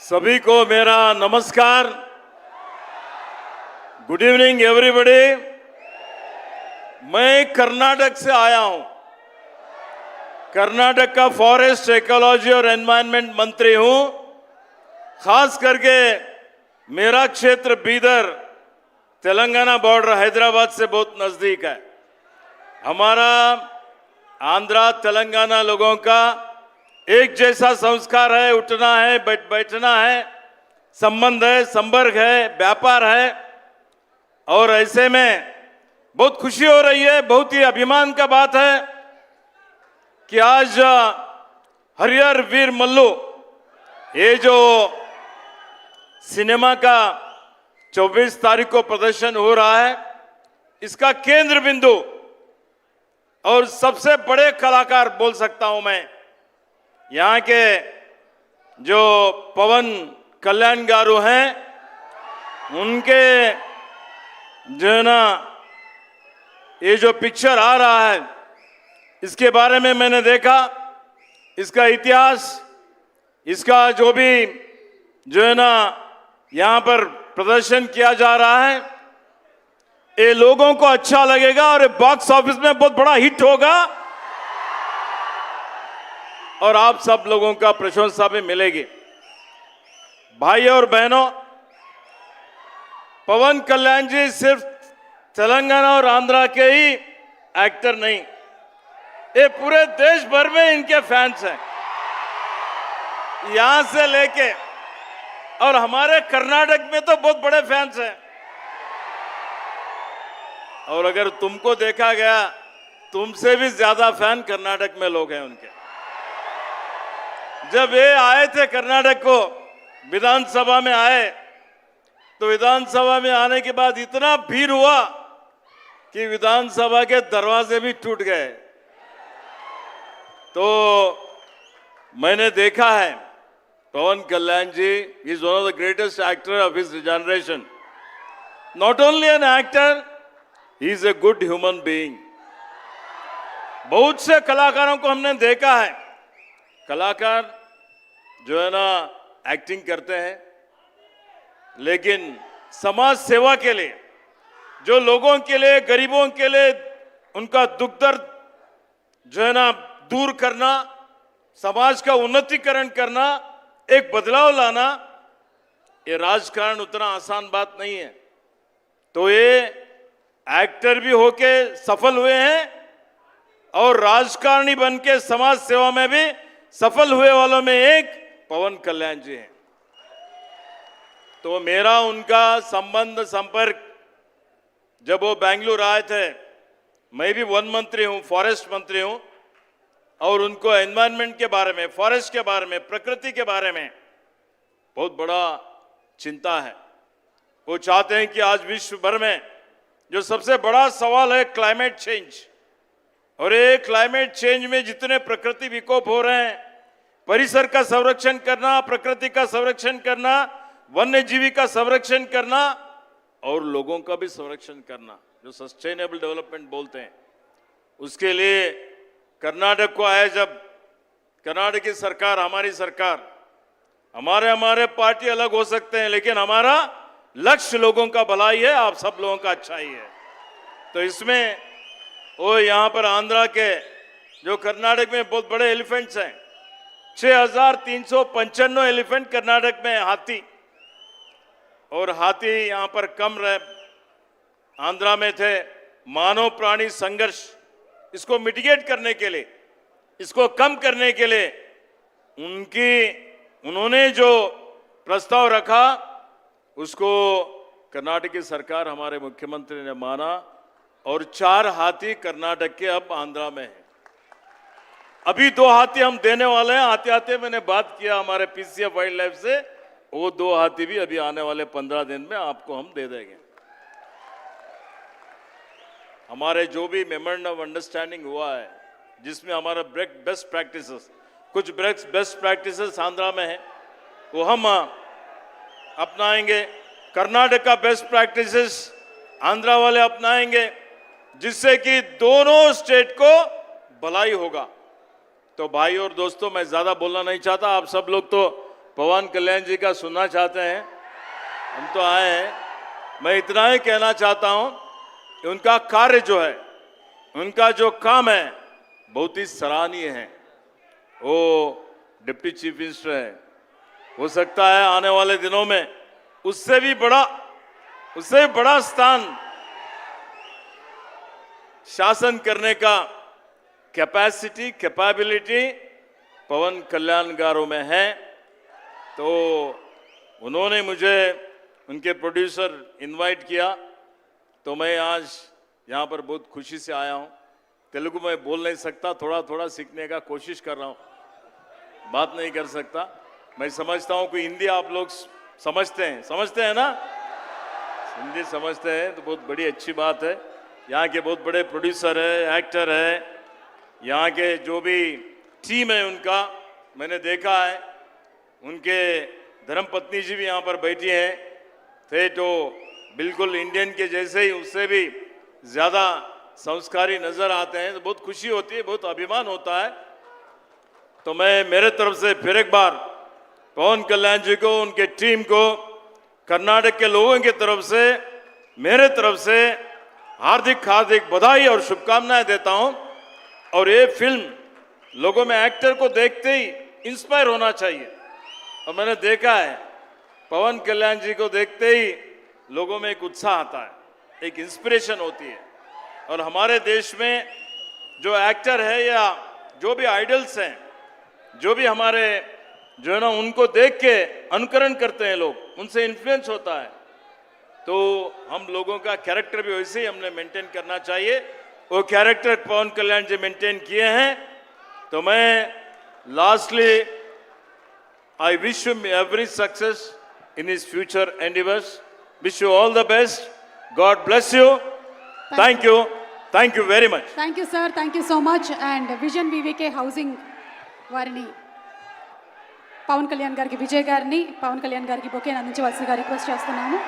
सभी को मेरा नमस्कार। Good evening everybody. मैं कर्नाटक से आया हूं। कर्नाटक का फॉरेस्ट, इकोलॉजी और एनवायरनमेंट मंत्री हूं। खास करके मेरा क्षेत्र बीदर, तेलंगाना बॉर्डर हैदराबाद से बहुत नजदीक है। हमारा आंध्रा तेलंगाना लोगों का एक जैसा संस्कार है, उठना है, बैठना है, संबंध है, संपर्क है, व्यापार है। और ऐसे में बहुत खुशी हो रही है, बहुत ही अभिमान का बात है कि आज हरिहर वीर मल्लू, ये जो सिनेमा का 24 तारीख को प्रदर्शन हो रहा है, इसका केंद्र बिंदु और सबसे बड़े कलाकार बोल सकता हूं मैं, यहाँ के जो पवन कल्याण गारू हैं, उनके जो है ना ये जो पिक्चर आ रहा है, इसके बारे में मैंने देखा, इसका इतिहास, इसका जो भी जो है ना यहाँ पर प्रदर्शन किया जा रहा है, ये लोगों को अच्छा लगेगा और बॉक्स ऑफिस में बहुत बड़ा हिट होगा और आप सब लोगों का प्रशंसा भी मिलेगी। भाई और बहनों, पवन कल्याण जी सिर्फ तेलंगाना और आंध्रा के ही एक्टर नहीं, ये पूरे देश भर में इनके फैंस हैं, यहां से लेके, और हमारे कर्नाटक में तो बहुत बड़े फैंस हैं। और अगर तुमको देखा गया, तुमसे भी ज्यादा फैन कर्नाटक में लोग हैं उनके। जब ये आए थे कर्नाटक को, विधानसभा में आए, तो विधानसभा में आने के बाद इतना भीड़ हुआ कि विधानसभा के दरवाजे भी टूट गए। तो मैंने देखा है, Pawan Kalyan ji is one of the greatest actor of his generation. Not only an actor, he is a good human being. बहुत से कलाकारों को हमने देखा है, कलाकार जो है ना एक्टिंग करते हैं, लेकिन समाज सेवा के लिए, जो लोगों के लिए, गरीबों के लिए उनका दुख दर्द जो है ना दूर करना, समाज का उन्नतीकरण करना, एक बदलाव लाना, ये राजकारण उतना आसान बात नहीं है। तो ये एक्टर भी होके सफल हुए हैं और राजकारणी बन के समाज सेवा में भी सफल हुए वालों में एक पवन कल्याण जी हैं। तो मेरा उनका संबंध, संपर्क, जब वो बेंगलुरु आए थे, मैं भी वन मंत्री हूं, फॉरेस्ट मंत्री हूं, और उनको एनवायरनमेंट के बारे में, फॉरेस्ट के बारे में, प्रकृति के बारे में बहुत बड़ा चिंता है। वो चाहते हैं कि आज विश्व भर में जो सबसे बड़ा सवाल है क्लाइमेट चेंज, और ये क्लाइमेट चेंज में जितने प्रकृति विकोप हो रहे हैं, परिसर का संरक्षण करना, प्रकृति का संरक्षण करना, वन्य जीवी का संरक्षण करना और लोगों का भी संरक्षण करना, जो सस्टेनेबल डेवलपमेंट बोलते हैं, उसके लिए कर्नाटक को आए। जब कर्नाटक की सरकार, हमारी सरकार, हमारे पार्टी अलग हो सकते हैं, लेकिन हमारा लक्ष्य लोगों का भलाई है, आप सब लोगों का अच्छाई है। तो इसमें वो यहाँ पर आंध्रा के, जो कर्नाटक में बहुत बड़े एलिफेंट्स हैं, 6395 एलिफेंट कर्नाटक में हाथी, और हाथी यहाँ पर कम रहे, आंध्रा में थे। मानव प्राणी संघर्ष, इसको मिटिगेट करने के लिए, इसको कम करने के लिए उन्होंने जो प्रस्ताव रखा, उसको कर्नाटक की सरकार, हमारे मुख्यमंत्री ने माना, और 4 हाथी कर्नाटक के अब आंध्रा में है। अभी 2 हाथी हम देने वाले हैं। आते आते मैंने बात किया हमारे पीसीएफ वाइल्ड लाइफ से, वो 2 हाथी भी अभी आने वाले 15 दिन में आपको हम दे देंगे। हमारे जो भी मेमोरेंडम ऑफ अंडरस्टैंडिंग हुआ है, जिसमें हमारा बेस्ट प्रैक्टिसेस, कुछ बेस्ट प्रैक्टिसेस आंध्रा में है, वो हम अपनाएंगे। कर्नाटक का बेस्ट प्रैक्टिसेस आंध्रा वाले अपनाएंगे, जिससे कि दोनों स्टेट को भलाई होगा। तो भाई और दोस्तों, मैं ज्यादा बोलना नहीं चाहता, आप सब लोग तो पवन कल्याण जी का सुनना चाहते हैं। हम तो आए हैं। मैं इतना ही कहना चाहता हूं कि उनका कार्य जो है, उनका जो काम है, बहुत ही सराहनीय है। वो डिप्टी चीफ मिनिस्टर है, हो सकता है आने वाले दिनों में उससे भी बड़ा स्थान शासन करने का कैपेबिलिटी पवन कल्याण गारों में है। तो उन्होंने मुझे उनके प्रोड्यूसर इनवाइट किया, तो मैं आज यहाँ पर बहुत खुशी से आया हूँ। तेलुगु में बोल नहीं सकता, थोड़ा थोड़ा सीखने का कोशिश कर रहा हूँ, बात नहीं कर सकता। मैं समझता हूँ कि हिंदी आप लोग समझते हैं ना, हिंदी समझते हैं तो बहुत बड़ी अच्छी बात है। यहाँ के बहुत बड़े प्रोड्यूसर है, एक्टर है, यहाँ के जो भी टीम है उनका मैंने देखा है। उनके धर्मपत्नी जी भी यहाँ पर बैठी हैं, थे तो बिल्कुल इंडियन के जैसे ही, उससे भी ज़्यादा संस्कारी नज़र आते हैं। तो बहुत खुशी होती है, बहुत अभिमान होता है। तो मैं मेरे तरफ से फिर एक बार पवन कल्याण जी को, उनके टीम को, कर्नाटक के लोगों की तरफ से, मेरे तरफ से हार्दिक हार्दिक बधाई और शुभकामनाएं देता हूं। और ये फिल्म लोगों में एक्टर को देखते ही इंस्पायर होना चाहिए। और मैंने देखा है पवन कल्याण जी को देखते ही लोगों में एक उत्साह आता है, एक इंस्पिरेशन होती है। और हमारे देश में जो एक्टर है या जो भी आइडल्स हैं, जो भी हमारे जो है ना, उनको देख के अनुकरण करते हैं लोग, उनसे इन्फ्लुएंस होता है। तो हम लोगों का कैरेक्टर भी वैसे ही हमने मेंटेन करना चाहिए। वो कैरेक्टर पवन कल्याण जी मेंटेन किए हैं। तो मैं lastly I wish you every success in his future endeavours. Wish you all the best. God bless you. Thank you very much. Thank you sir, thank you so much. And vision VVK housing వారిని, పవన్ కళ్యాణ్ గారికి, విజయ్ గారిని పవన్ కళ్యాణ్ గారికి బొకేని అందించవలసిగా request చేస్తున్నాము.